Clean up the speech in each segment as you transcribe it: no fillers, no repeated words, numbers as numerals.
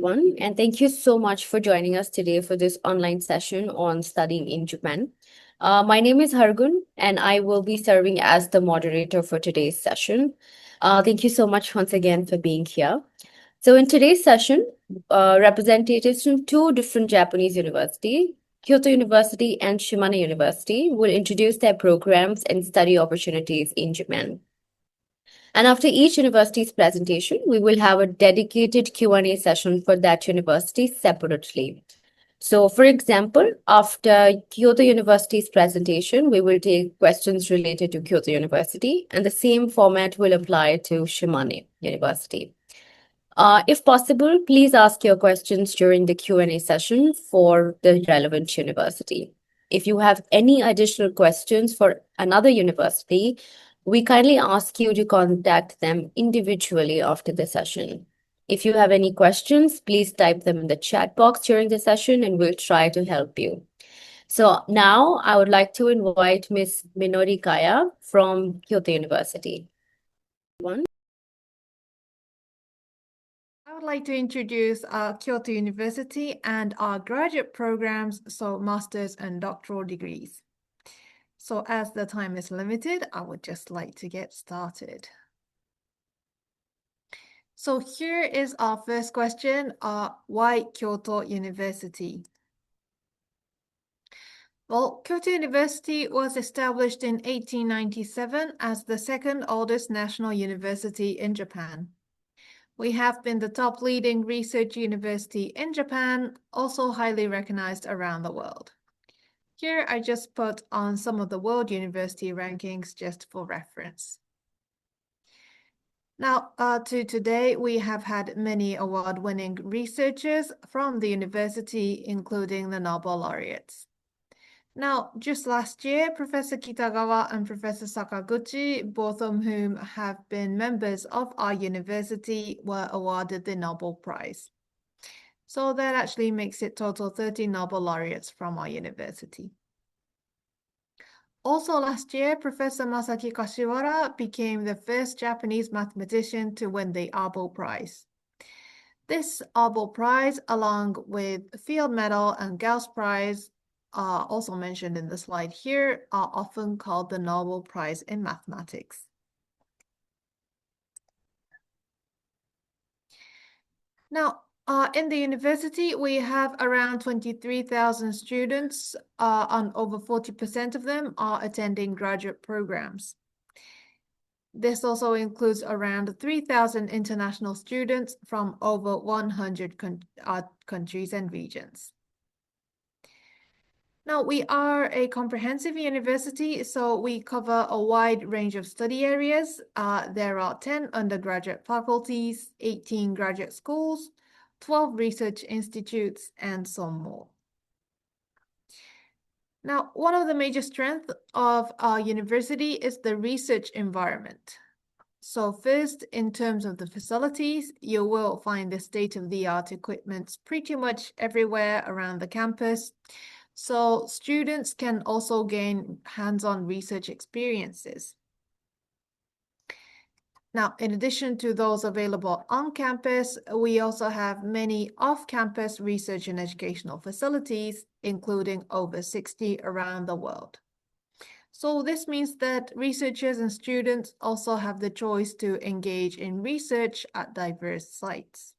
And thank you so much for joining us today for this online session on studying in Japan. My name is Hargun, and I will be serving as the moderator for today's session. Thank you so much once again for being here. So, in today's session, representatives from two different Japanese universities, Kyoto University and Shimane University, will introduce their programs and study opportunities in Japan. And after each university's presentation, we will have a dedicated Q&A session for that university separately. So, for example, after Kyoto University's presentation, we will take questions related to Kyoto University, and the same format will apply to Shimane University. If possible, please ask your questions during the Q&A session for the relevant university. If you have any additional questions for another university, we kindly ask you to contact them individually after the session. If you have any questions, please type them in the chat box during the session and we'll try to help you. So now I would like to invite Ms. Minori Kaya from Kyoto University. I would like to introduce Kyoto University and our graduate programs, so master's and doctoral degrees. So as the time is limited, I would just like to get started. So here is our first question, why Kyoto University? Well, Kyoto University was established in 1897 as the second oldest national university in Japan. We have been the top leading research university in Japan, also highly recognized around the world. Here I just put on some of the world university rankings just for reference. Now, to today, we have had many award-winning researchers from the university, including the Nobel laureates. Now, just last year, Professor Kitagawa and Professor Sakaguchi, both of whom have been members of our university, were awarded the Nobel Prize. So that actually makes it total 30 Nobel laureates from our university. Also last year, Professor Masaki Kashiwara became the first Japanese mathematician to win the Nobel Prize. This Nobel Prize, along with Field Medal and Gauss Prize, also mentioned in the slide here, are often called the Nobel Prize in Mathematics. Now, in the university, we have around 23,000 students, and over 40% of them are attending graduate programs. This also includes around 3,000 international students from over 100 countries and regions. Now, we are a comprehensive university, so we cover a wide range of study areas. There are 10 undergraduate faculties, 18 graduate schools, 12 research institutes, and some more. Now, one of the major strengths of our university is the research environment. So first, in terms of the facilities, you will find the state-of-the-art equipment pretty much everywhere around the campus. So students can also gain hands-on research experiences. Now, in addition to those available on campus, we also have many off-campus research and educational facilities, including over 60 around the world. So this means that researchers and students also have the choice to engage in research at diverse sites.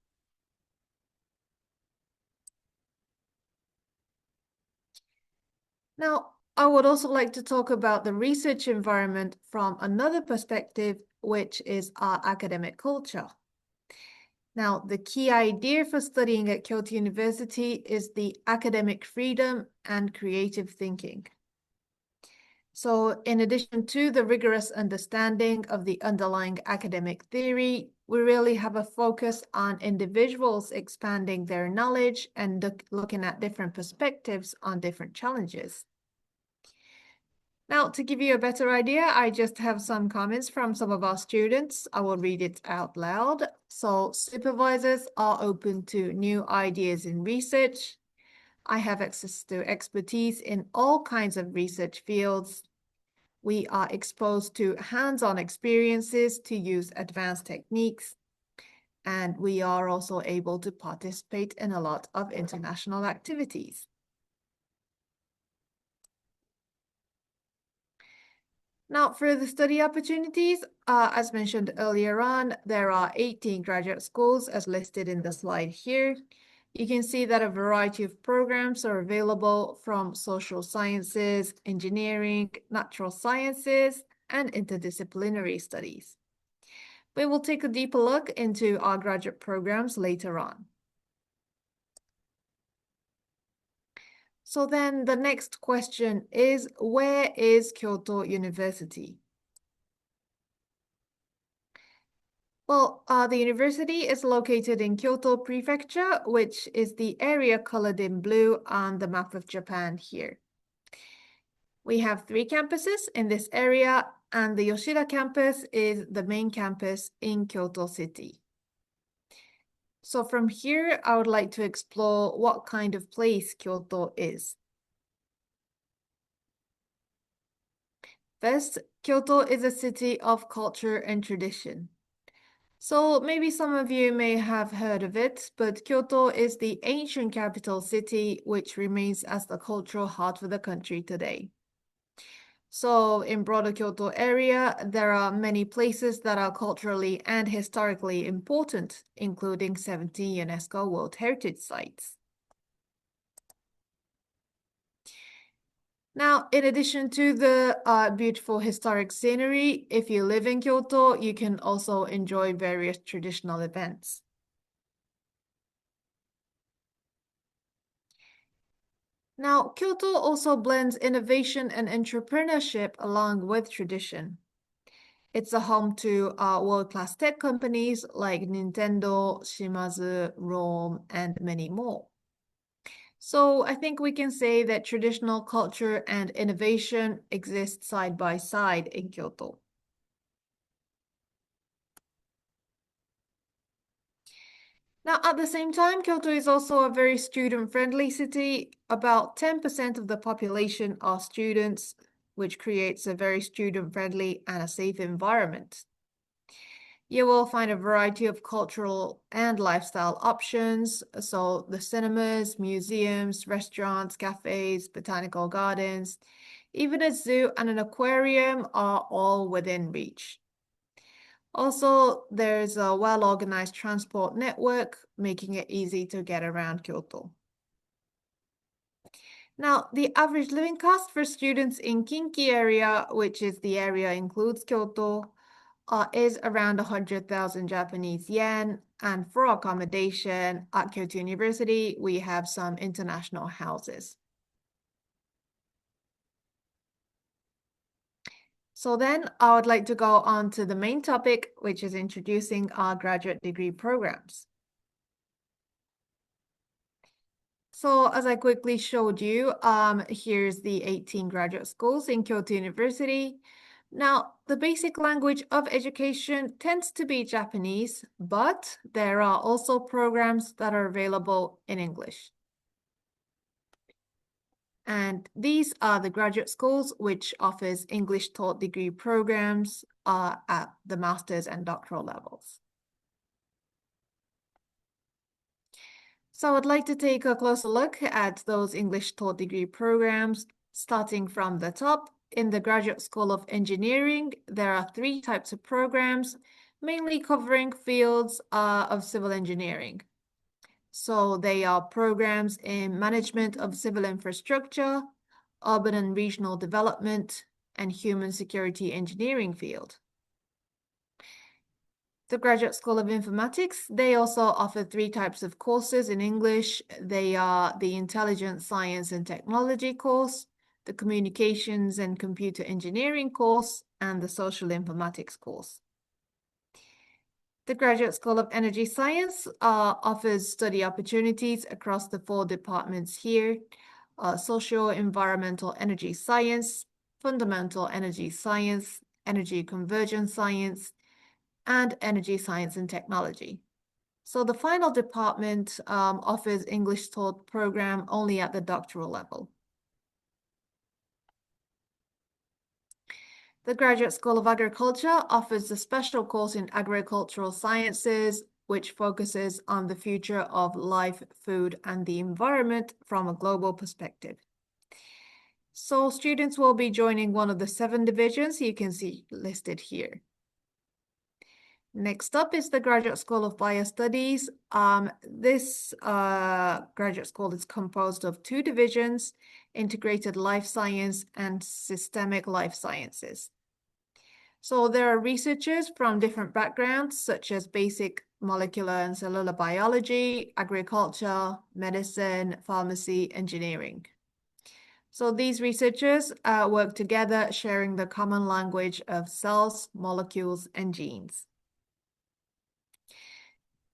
Now, I would also like to talk about the research environment from another perspective, which is our academic culture. Now, the key idea for studying at Kyoto University is the academic freedom and creative thinking. So in addition to the rigorous understanding of the underlying academic theory, we really have a focus on individuals expanding their knowledge and looking at different perspectives on different challenges. Now, to give you a better idea, I just have some comments from some of our students. I will read it out loud. So, supervisors are open to new ideas in research. I have access to expertise in all kinds of research fields. We are exposed to hands-on experiences to use advanced techniques. and we are also able to participate in a lot of international activities. Now, for the study opportunities, as mentioned earlier on, there are 18 graduate schools as listed in the slide here. You can see that a variety of programs are available from social sciences, engineering, natural sciences, and interdisciplinary studies. We will take a deeper look into our graduate programs later on. So then the next question is, where is Kyoto University? Well, the university is located in Kyoto Prefecture, which is the area colored in blue on the map of Japan here. We have 3 campuses in this area, and the Yoshida campus is the main campus in Kyoto City. So from here, I would like to explore what kind of place Kyoto is. First, Kyoto is a city of culture and tradition. So maybe some of you may have heard of it, but Kyoto is the ancient capital city which remains as the cultural heart of the country today. So in broader Kyoto area, there are many places that are culturally and historically important, including 70 UNESCO World Heritage Sites. Now, in addition to the beautiful historic scenery, if you live in Kyoto, you can also enjoy various traditional events. Now, Kyoto also blends innovation and entrepreneurship along with tradition. It's a home to world-class tech companies like Nintendo, Shimazu, Rome, and many more. So I think we can say that traditional culture and innovation exist side by side in Kyoto. Now, at the same time, Kyoto is also a very student-friendly city. About 10% of the population are students, which creates a very student-friendly and a safe environment. You will find a variety of cultural and lifestyle options. So the cinemas, museums, restaurants, cafes, botanical gardens, even a zoo and an aquarium are all within reach. Also, there's a well-organized transport network, making it easy to get around Kyoto. Now, the average living cost for students in Kinki area, which is the area includes Kyoto, is around 100,000 Japanese yen. And for accommodation at Kyoto University, we have some international houses. So then I would like to go on to the main topic, which is introducing our graduate degree programs. So as I quickly showed you, here's the 18 graduate schools in Kyoto University. Now, the basic language of education tends to be Japanese, but there are also programs that are available in English. And these are the graduate schools which offers English taught degree programs at the master's and doctoral levels. So I'd like to take a closer look at those English taught degree programs, starting from the top. In the Graduate School of Engineering, there are 3 types of programs, mainly covering fields of civil engineering. So they are programs in management of civil infrastructure, urban and regional development, and human security engineering field. The Graduate School of Informatics, they also offer 3 types of courses in English. They are the Intelligent Science and Technology course, the Communications and Computer Engineering course, and the Social Informatics course. The Graduate School of Energy Science offers study opportunities across the 4 departments here: Socio-Environmental Energy Science, Fundamental Energy Science, Energy Conversion Science, and Energy Science and Technology. So the final department offers English taught program only at the doctoral level. The Graduate School of Agriculture offers a special course in agricultural sciences, which focuses on the future of life, food, and the environment from a global perspective. So students will be joining one of the 7 divisions you can see listed here. Next up is the Graduate School of Biostudies. This graduate school is composed of 2 divisions, Integrated Life Science and Systemic Life Sciences. So there are researchers from different backgrounds, such as basic molecular and cellular biology, agriculture, medicine, pharmacy, engineering. So these researchers work together, sharing the common language of cells, molecules, and genes.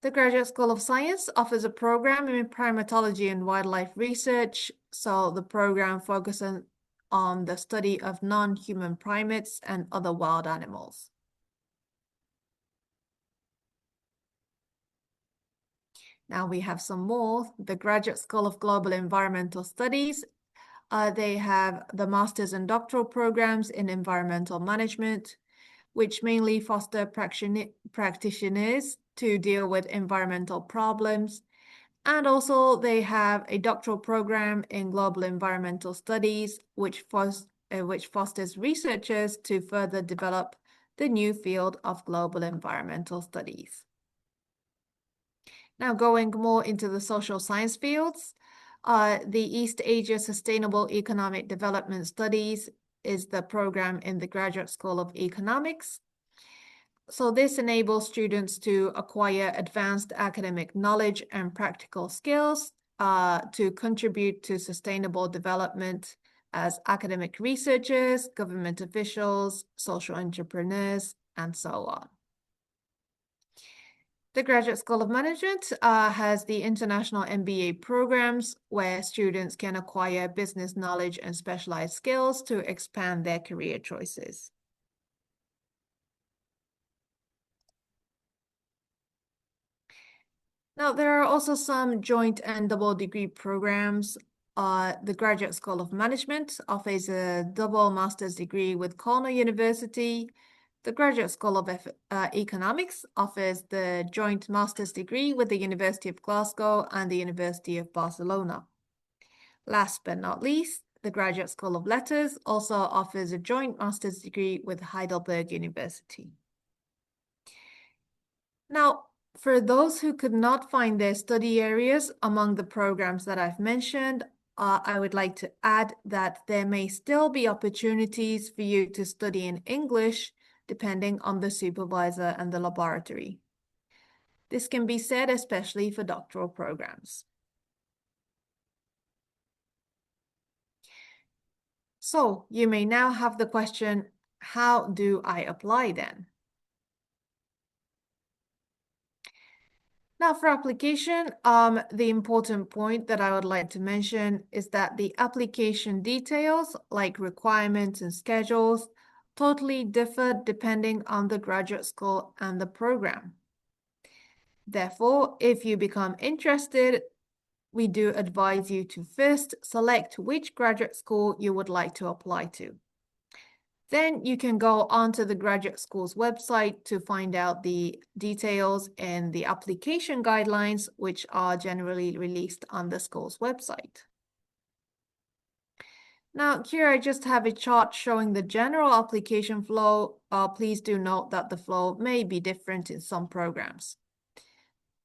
The Graduate School of Science offers a program in primatology and wildlife research. So the program focuses on the study of non-human primates and other wild animals. Now we have some more. The Graduate School of Global Environmental Studies. They have the master's and doctoral programs in environmental management, which mainly foster practitioners to deal with environmental problems. And also they have a doctoral program in global environmental studies, which fosters researchers to further develop the new field of global environmental studies. Now going more into the social science fields, the East Asia Sustainable Economic Development Studies is the program in the Graduate School of Economics. So this enables students to acquire advanced academic knowledge and practical skills to contribute to sustainable development as academic researchers, government officials, social entrepreneurs, and so on. The Graduate School of Management has the international MBA programs where students can acquire business knowledge and specialized skills to expand their career choices. Now, there are also some joint and double degree programs. The Graduate School of Management offers a double master's degree with Kyoto University. The Graduate School of Economics offers the joint master's degree with the University of Glasgow and the University of Barcelona. Last but not least, the Graduate School of Letters also offers a joint master's degree with Heidelberg University. Now, for those who could not find their study areas among the programs that I've mentioned, I would like to add that there may still be opportunities for you to study in English, depending on the supervisor and the laboratory. This can be said especially for doctoral programs. So you may now have the question, how do I apply then? Now for application, the important point that I would like to mention is that the application details, like requirements and schedules, totally differ depending on the graduate school and the program. Therefore, if you become interested, we do advise you to first select which graduate school you would like to apply to. Then you can go onto the graduate school's website to find out the details and the application guidelines, which are generally released on the school's website. Now, here I just have a chart showing the general application flow. Please do note that the flow may be different in some programs.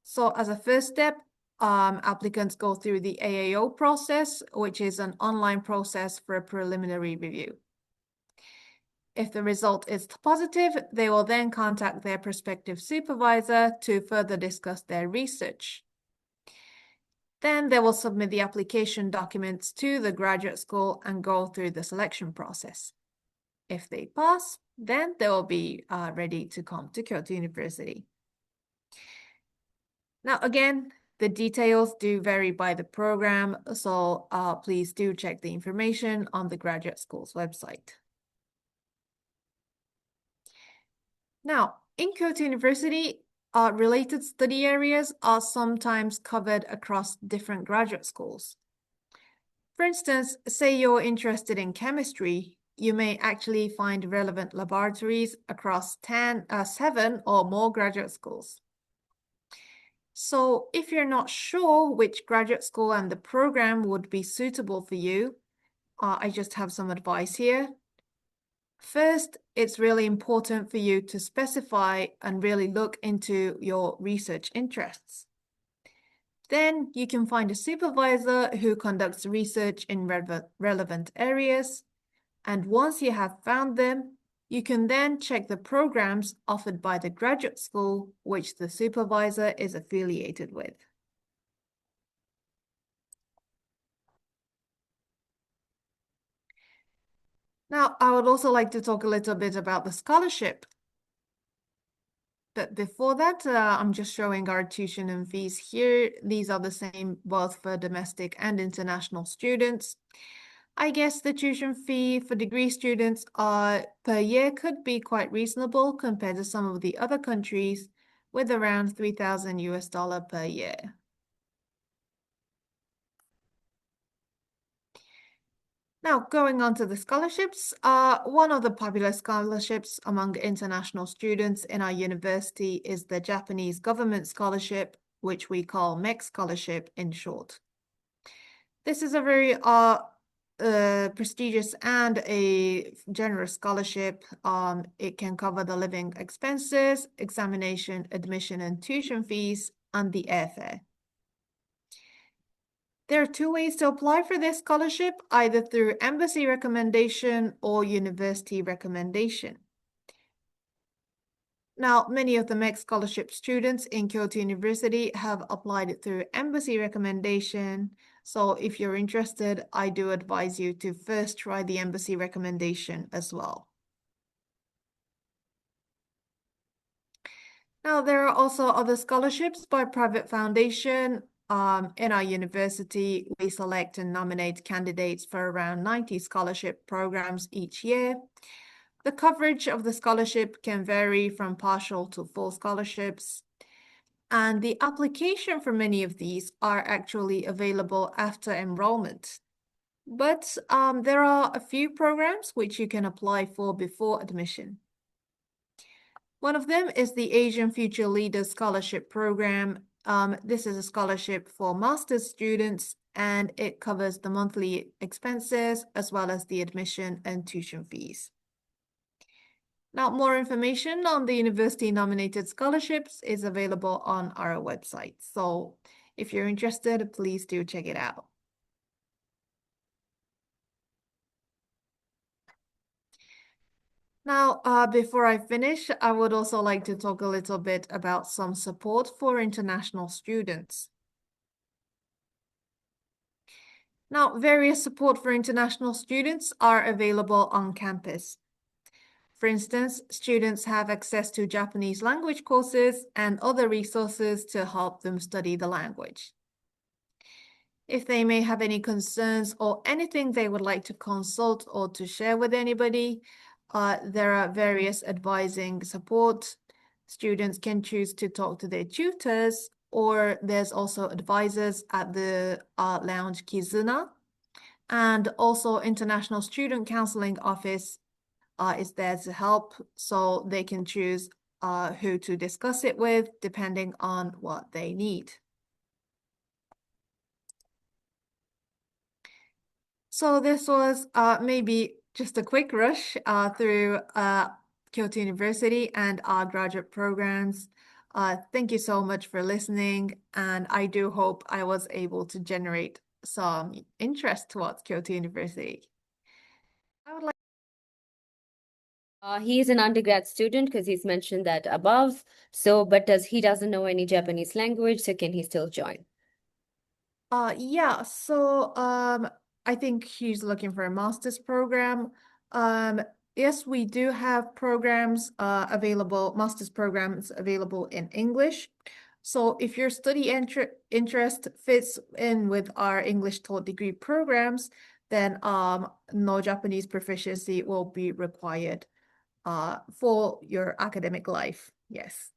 So as a first step, applicants go through the AAO process, which is an online process for a preliminary review. If the result is positive, they will then contact their prospective supervisor to further discuss their research. Then they will submit the application documents to the graduate school and go through the selection process. If they pass, then they will be ready to come to Kyoto University. Now, again, the details do vary by the program, so please do check the information on the graduate school's website. Now, in Kyoto University, related study areas are sometimes covered across different graduate schools. For instance, say you're interested in chemistry, you may actually find relevant laboratories across 7 or more graduate schools. So if you're not sure which graduate school and the program would be suitable for you, I just have some advice here. First, it's really important for you to specify and really look into your research interests. Then you can find a supervisor who conducts research in relevant areas. And once you have found them, you can then check the programs offered by the graduate school which the supervisor is affiliated with. Now, I would also like to talk a little bit about the scholarship. But before that, I'm just showing our tuition and fees here. These are the same both for domestic and international students. I guess the tuition fee for degree students per year could be quite reasonable compared to some of the other countries with around 3,000 US dollar per year. Now, going on to the scholarships, one of the popular scholarships among international students in our university is the Japanese government scholarship, which we call MEC scholarship in short. This is a very prestigious and a generous scholarship. It can cover the living expenses, examination, admission, and tuition fees, and the airfare. There are two ways to apply for this scholarship, either through embassy recommendation or university recommendation. Now, many of the MEC scholarship students in Kyoto University have applied through embassy recommendation. So if you're interested, I do advise you to first try the embassy recommendation as well. Now, there are also other scholarships by private foundation. In our university, we select and nominate candidates for around 90 scholarship programs each year. The coverage of the scholarship can vary from partial to full scholarships. And the application for many of these are actually available after enrollment. But there are a few programs which you can apply for before admission. One of them is the Asian Future Leaders Scholarship Program. This is a scholarship for master's students, and it covers the monthly expenses as well as the admission and tuition fees. Now, more information on the university-nominated scholarships is available on our website. So if you're interested, please do check it out. Now, before I finish, I would also like to talk a little bit about some support for international students. Now, various support for international students are available on campus. For instance, students have access to Japanese language courses and other resources to help them study the language. If they may have any concerns or anything they would like to consult or to share with anybody, there are various advising support. Students can choose to talk to their tutors, or there's also advisors at the lounge Kizuna. And also International Student Counseling Office is there to help, so they can choose who to discuss it with depending on what they need. So this was maybe just a quick rush through Kyoto University and our graduate programs. Thank you so much for listening, and I do hope I was able to generate some interest towards Kyoto University. I would like He is an undergrad student because he's mentioned that above. So, but he doesn't know any Japanese language, so can he still join? Yeah, so I think he's looking for a master's program. Yes, we do have programs available, master's programs available in English. So if your study interest fits in with our English taught degree programs, then no Japanese proficiency will be required for your academic life. Yes.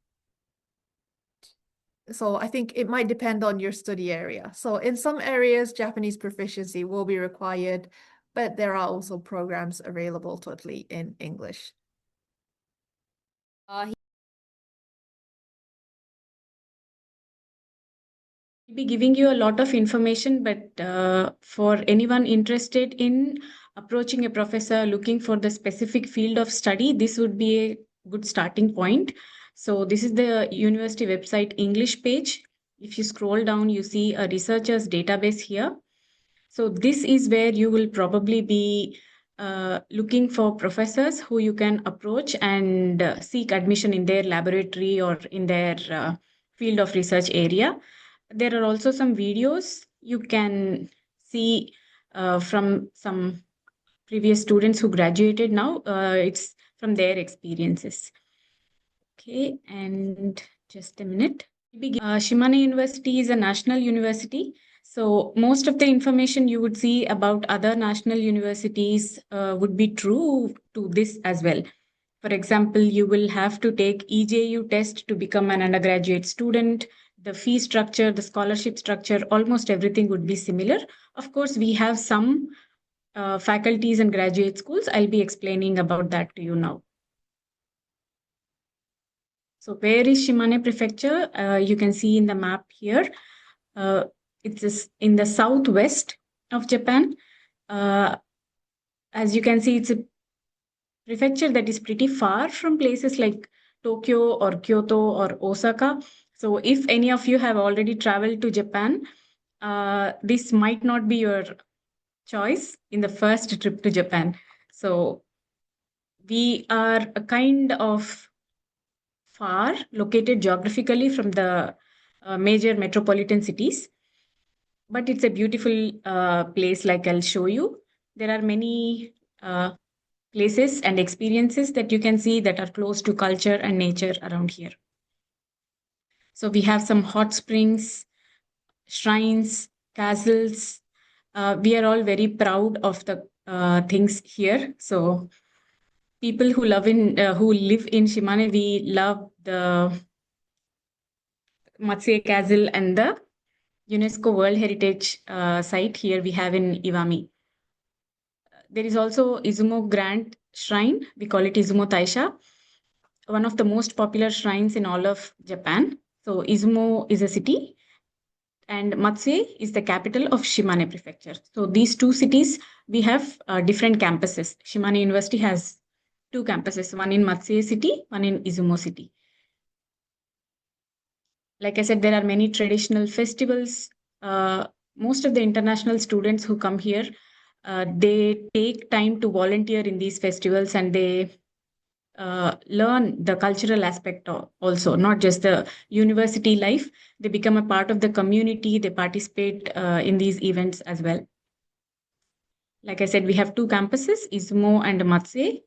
So I think it might depend on your study area. So in some areas, Japanese proficiency will be required, but there are also programs available totally in English. Uh, be giving you a lot of information, but for anyone interested in approaching a professor looking for the specific field of study, this would be a good starting point. So this is the university website English page. If you scroll down, you see a researchers database here. So this is where you will probably be looking for professors who you can approach and seek admission in their laboratory or in their field of research area. There are also some videos you can see from some previous students who graduated now. It's from their experiences. Okay, and just a minute. Shimane University is a national university. So most of the information you would see about other national universities would be true to this as well. For example, you will have to take EJU test to become an undergraduate student. The fee structure, the scholarship structure, almost everything would be similar. Of course, we have some faculties and graduate schools. I'll be explaining about that to you now. So where is Shimane Prefecture? You can see in the map here. It's in the southwest of Japan. As you can see, it's a prefecture that is pretty far from places like Tokyo or Kyoto or Osaka. So if any of you have already traveled to Japan, this might not be your choice in the first trip to Japan. So we are a kind of far located geographically from the major metropolitan cities, but it's a beautiful place, like I'll show you. There are many places and experiences that you can see that are close to culture and nature around here. So we have some hot springs, shrines, castles. We are all very proud of the things here. So people who live in Shimane, we love the Matsue Castle and the UNESCO World Heritage site here we have in Iwami. There is also Izumo Grand Shrine. We call it Izumo Taisha, one of the most popular shrines in all of Japan. So Izumo is a city and Matsue is the capital of Shimane Prefecture. So these two cities, we have different campuses. Shimane University has two campuses, one in Matsue city, one in Izumo city. Like I said, there are many traditional festivals. Most of the international students who come here, they take time to volunteer in these festivals and they learn the cultural aspect also, not just the university life. They become a part of the community. They participate in these events as well. Like I said, we have two campuses, Izumo and Matsue.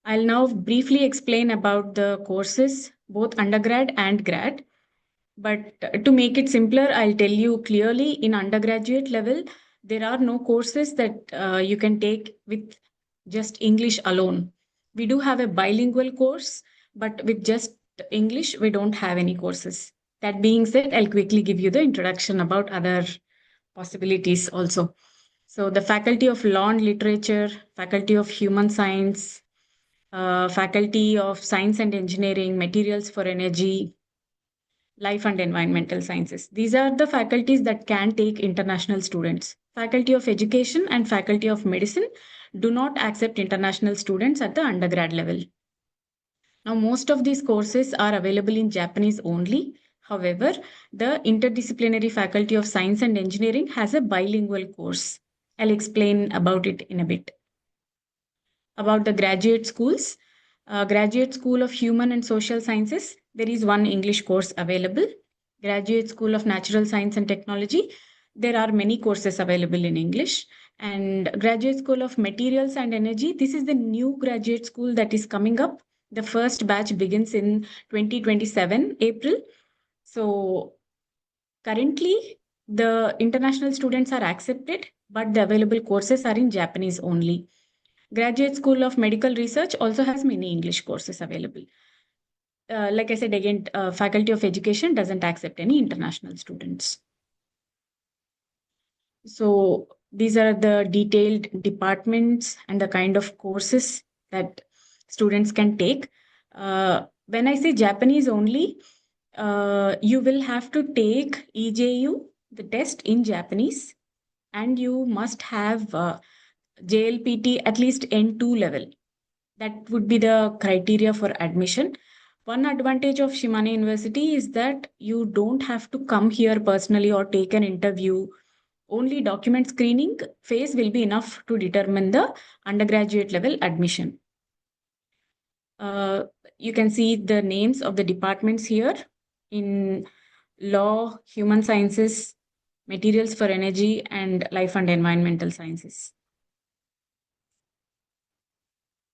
I'll now briefly explain about the courses, both undergrad and grad. But to make it simpler, I'll tell you clearly in undergraduate level, there are no courses that you can take with just English alone. We do have a bilingual course, but with just English, we don't have any courses. That being said, I'll quickly give you the introduction about other possibilities also. So the Faculty of Law and Literature, Faculty of Human Science, Faculty of Science and Engineering, Materials for Energy, Life and Environmental Sciences. These are the faculties that can take international students. Faculty of Education and Faculty of Medicine do not accept international students at the undergrad level. Now, most of these courses are available in Japanese only. However, the Interdisciplinary Faculty of Science and Engineering has a bilingual course. I'll explain about it in a bit. About the graduate schools, Graduate School of Human and Social Sciences, there is one English course available. Graduate School of Natural Science and Technology, there are many courses available in English. And Graduate School of Materials and Energy, this is the new graduate school that is coming up. The first batch begins in 2027, April. So currently, the international students are accepted, but the available courses are in Japanese only. Graduate School of Medical Research also has many English courses available. Like I said, again, Faculty of Education doesn't accept any international students. So these are the detailed departments and the kind of courses that students can take. When I say Japanese only, you will have to take EJU, the test in Japanese, and you must have JLPT at least N2 level. That would be the criteria for admission. One advantage of Shimane University is that you don't have to come here personally or take an interview. Only document screening phase will be enough to determine the undergraduate level admission. You can see the names of the departments here in law, human sciences, materials for energy, and life and environmental sciences.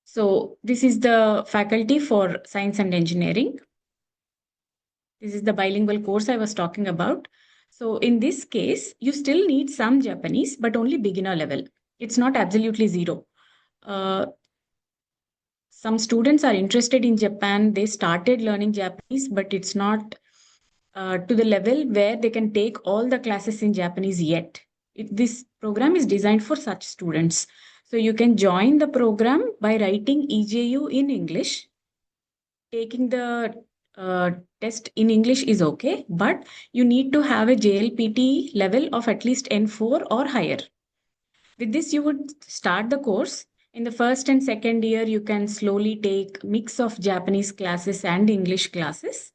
So this is the faculty for science and engineering. This is the bilingual course I was talking about. So in this case, you still need some Japanese, but only beginner level. It's not absolutely zero. Some students are interested in Japan. They started learning Japanese, but it's not to the level where they can take all the classes in Japanese yet. This program is designed for such students. So you can join the program by writing EJU in English. Taking the test in English is okay, but you need to have a JLPT level of at least N4 or higher. With this, you would start the course. In the first and second year, you can slowly take mix of Japanese classes and English classes.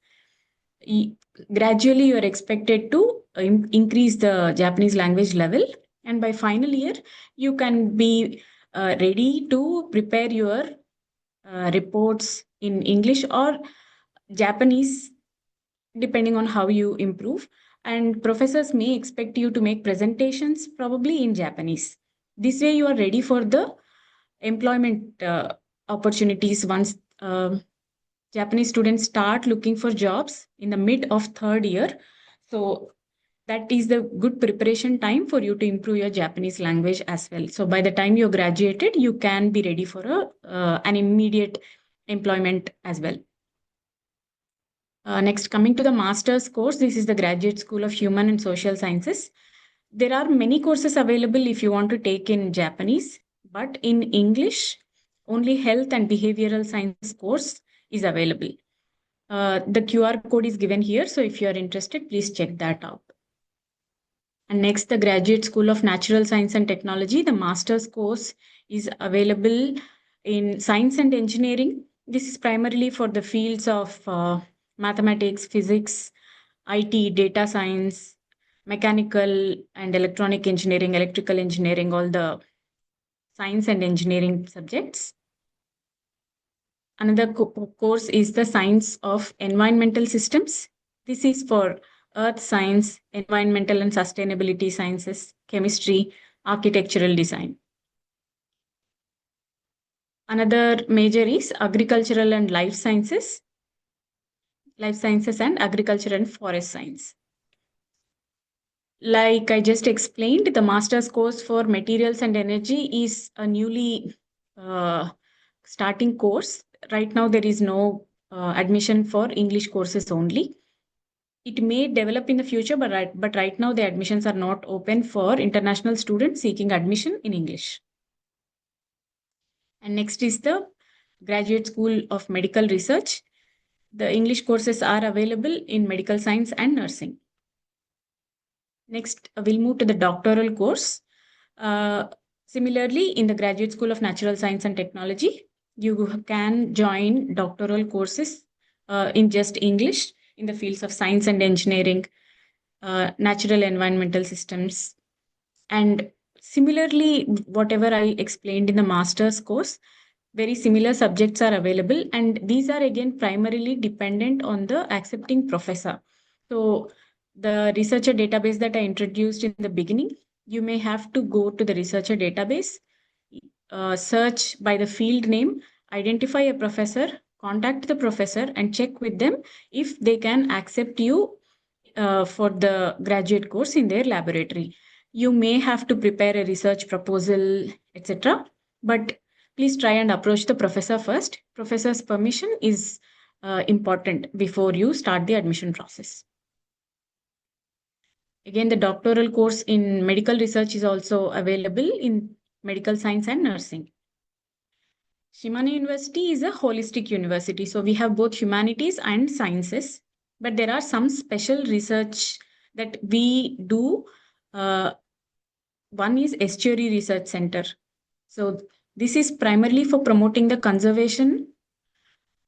Gradually, you are expected to increase the Japanese language level. And by final year, you can be ready to prepare your reports in English or Japanese, depending on how you improve. And professors may expect you to make presentations probably in Japanese. This way, you are ready for the employment opportunities once Japanese students start looking for jobs in the mid of third year. So that is the good preparation time for you to improve your Japanese language as well. So by the time you're graduated, you can be ready for an immediate employment as well. Next, coming to the master's course, this is the Graduate School of Human and Social Sciences. There are many courses available if you want to take in Japanese, but in English, only Health and Behavioral Science course is available. The QR code is given here, so if you are interested, please check that out. And next, the Graduate School of Natural Science and Technology. The master's course is available in Science and Engineering. This is primarily for the fields of mathematics, physics, IT, data science, mechanical and electronic engineering, electrical engineering, all the science and engineering subjects. Another course is the Science of Environmental Systems. This is for earth science, environmental and sustainability sciences, chemistry, architectural design. Another major is agricultural and life sciences and agriculture and forest science. Like I just explained, the master's course for materials and energy is a newly starting course. Right now, there is no admission for English courses only. It may develop in the future, but right now the admissions are not open for international students seeking admission in English. And next is the Graduate School of Medical Research. The English courses are available in medical science and nursing. Next, we'll move to the doctoral course. Similarly, in the Graduate School of Natural Science and Technology, you can join doctoral courses in just English in the fields of science and engineering, natural environmental systems. And similarly, whatever I explained in the master's course, very similar subjects are available. And these are again primarily dependent on the accepting professor. So the researcher database that I introduced in the beginning, you may have to go to the researcher database, search by the field name, identify a professor, contact the professor and check with them if they can accept you for the graduate course in their laboratory. You may have to prepare a research proposal, etc. But please try and approach the professor first. Professor's permission is important before you start the admission process. Again, the doctoral course in medical research is also available in medical science and nursing. Shimane University is a holistic university. So we have both humanities and sciences. but there are some special research that we do. One is Estuary Research Center. So this is primarily for promoting the conservation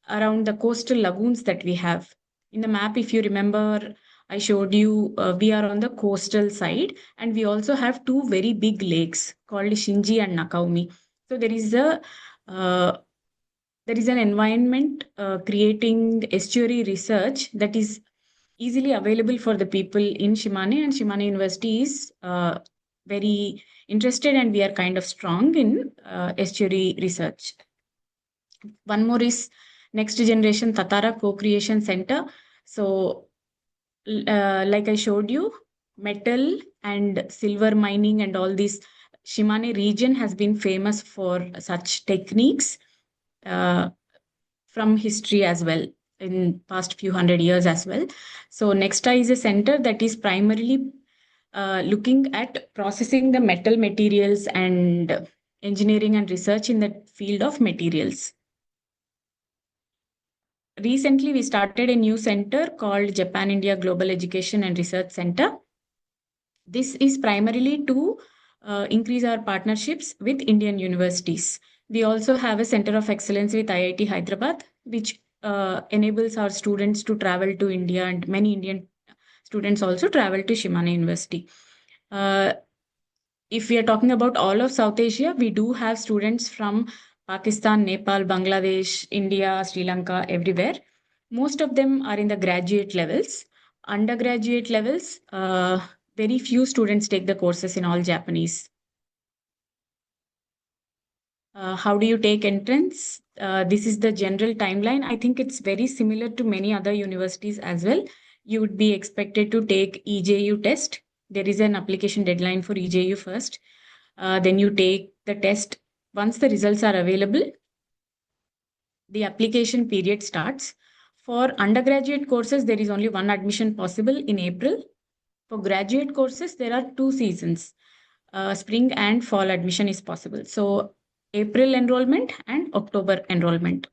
around the coastal lagoons that we have. In the map, if you remember, I showed you we are on the coastal side, and we also have two very big lakes called Shinji and Nakaumi. So there is an environment creating estuary research that is easily available for the people in Shimane, and Shimane University is very interested, and we are kind of strong in estuary research. One more is Next Generation Tatara Co-Creation Center. So, like I showed you, metal and silver mining and all this, Shimane region has been famous for such techniques from history as well, in past few hundred years as well. So Nexta is a center that is primarily looking at processing the metal materials and engineering and research in the field of materials. Recently, we started a new center called Japan India Global Education and Research Center. This is primarily to increase our partnerships with Indian universities. We also have a center of excellence with IIT Hyderabad, which enables our students to travel to India, and many Indian students also travel to Shimane University. If we are talking about all of South Asia, we do have students from Pakistan, Nepal, Bangladesh, India, Sri Lanka, everywhere. Most of them are in the graduate levels. Undergraduate levels, very few students take the courses in all Japanese. How do you take entrance? This is the general timeline. I think it's very similar to many other universities as well. You would be expected to take EJU test. There is an application deadline for EJU first. Then you take the test. Once the results are available, the application period starts. For undergraduate courses, there is only one admission possible in April. For graduate courses, there are 2 seasons. Spring and fall admission is possible. So April enrollment and October enrollment.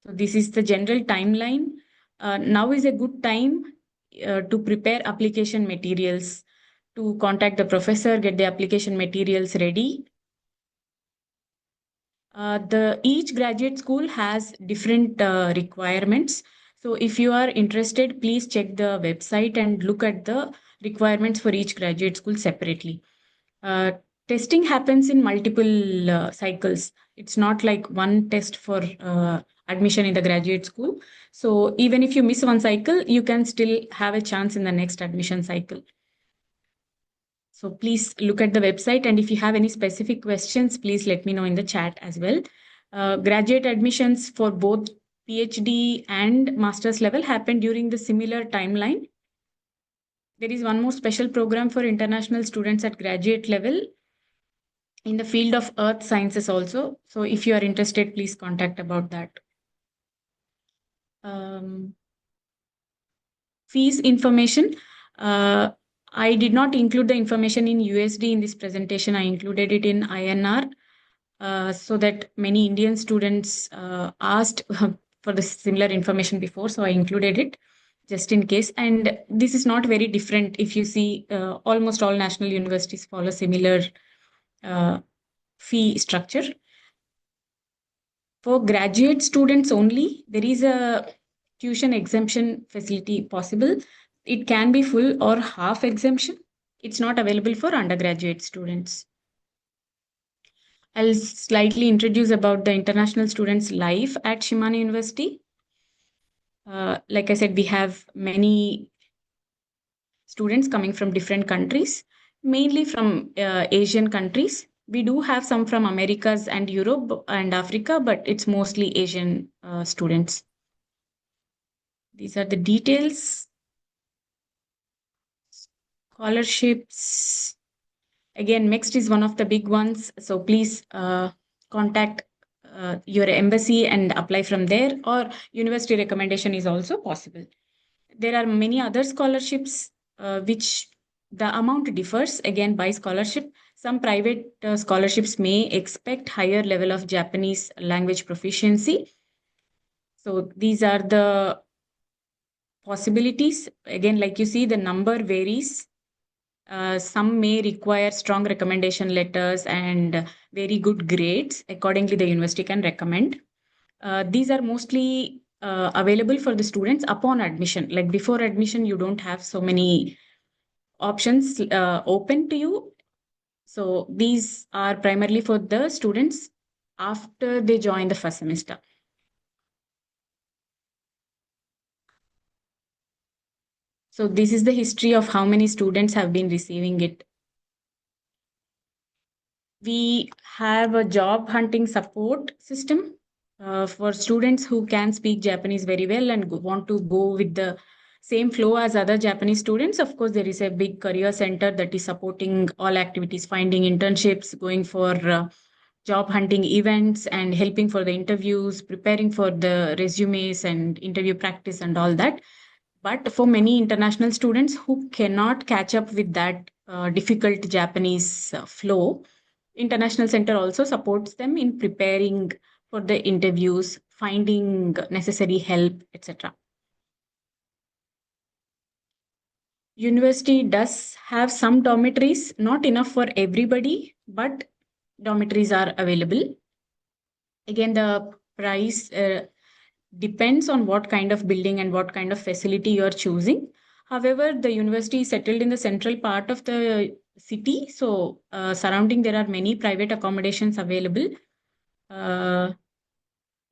So this is the general timeline. Now is a good time to prepare application materials, to contact the professor, get the application materials ready. Each graduate school has different requirements. So if you are interested, please check the website and look at the requirements for each graduate school separately. Testing happens in multiple cycles. It's not like one test for admission in the graduate school. So even if you miss one cycle, you can still have a chance in the next admission cycle. So please look at the website, and if you have any specific questions, please let me know in the chat as well. Graduate admissions for both PhD and master's level happen during the similar timeline. There is one more special program for international students at graduate level in the field of earth sciences also. So if you are interested, please contact about that. Fees information. I did not include the information in USD in this presentation. I included it in INR so that many Indian students asked for the similar information before. So I included it just in case. And this is not very different. If you see, almost all national universities follow similar fee structure. For graduate students only, there is a tuition exemption facility possible. It can be full or half exemption. It's not available for undergraduate students. I'll slightly introduce about the international students' life at Shimane University. Like I said, we have many students coming from different countries, mainly from Asian countries. We do have some from Americas and Europe and Africa, but it's mostly Asian students. These are the details. Scholarships. Again, MEXT is one of the big ones. So please contact your embassy and apply from there, or university recommendation is also possible. There are many other scholarships which the amount differs again by scholarship. Some private scholarships may expect higher level of Japanese language proficiency. So these are the possibilities. Again, like you see, the number varies. Some may require strong recommendation letters and very good grades. Accordingly, the university can recommend. These are mostly available for the students upon admission. Like before admission, you don't have so many options open to you. So these are primarily for the students after they join the first semester. So this is the history of how many students have been receiving it. We have a job hunting support system for students who can speak Japanese very well and want to go with the same flow as other Japanese students. Of course, there is a big career center that is supporting all activities, finding internships, going for job hunting events, and helping for the interviews, preparing for the resumes and interview practice and all that. But for many international students who cannot catch up with that difficult Japanese flow, International Center also supports them in preparing for the interviews, finding necessary help, etc. University does have some dormitories, not enough for everybody, but dormitories are available. Again, the price depends on what kind of building and what kind of facility you're choosing. However, the university is settled in the central part of the city. So surrounding, there are many private accommodations available.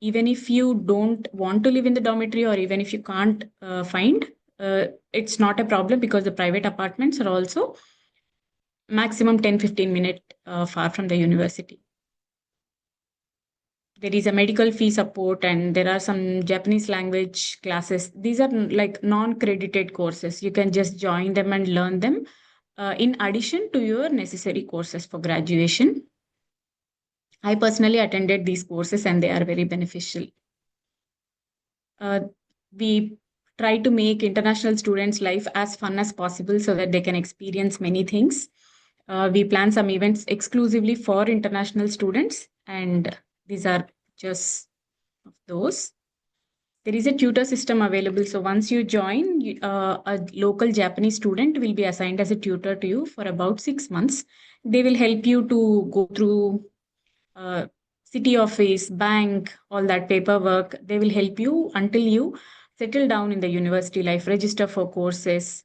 Even if you don't want to live in the dormitory, or even if you can't find, it's not a problem, because the private apartments are also maximum 10-15 minutes far from the university. There is a medical fee support, and there are some Japanese language classes. These are like non-credited courses. You can just join them and learn them in addition to your necessary courses for graduation. I personally attended these courses and they are very beneficial. We try to make international students' life as fun as possible so that they can experience many things. We plan some events exclusively for international students, and these are just of those. There is a tutor system available. So once you join, a local Japanese student will be assigned as a tutor to you for about 6 months. They will help you to go through city office, bank, all that paperwork. They will help you until you settle down in the university life, register for courses,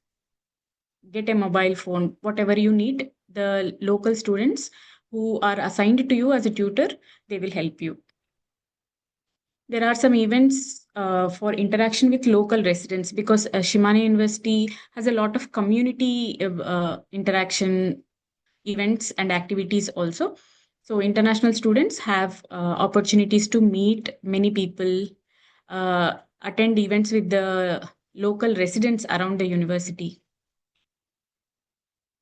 get a mobile phone, whatever you need. The local students who are assigned to you as a tutor, they will help you. There are some events for interaction with local residents, because Shimane University has a lot of community interaction events and activities also. So international students have opportunities to meet many people, attend events with the local residents around the university.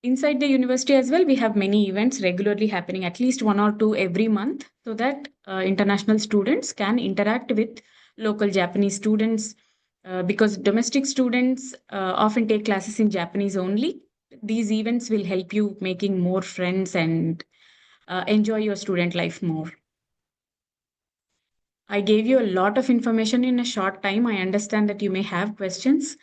Inside the university as well, we have many events regularly happening, at least 1 or 2 every month, so that international students can interact with local Japanese students, because domestic students often take classes in Japanese only. These events will help you making more friends and enjoy your student life more. I gave you a lot of information in a short time. I understand that you may have questions.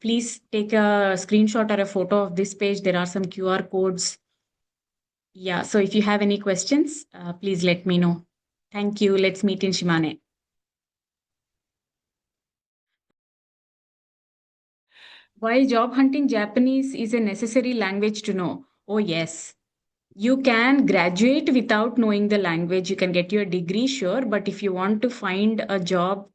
Please take a screenshot or a photo of this page. There are some QR codes. Yeah, so if you have any questions, please let me know. Thank you. Let's meet in Shimane. While job hunting, Japanese is a necessary language to know. Oh, yes. You can graduate without knowing the language. You can get your degree, sure. But if you want to find a job,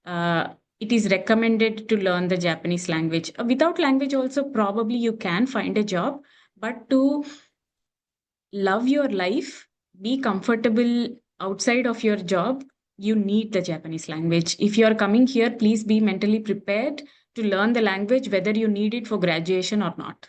it is recommended to learn the Japanese language. Without language also, probably you can find a job. But to love your life, be comfortable outside of your job, you need the Japanese language. If you are coming here, please be mentally prepared to learn the language, whether you need it for graduation or not.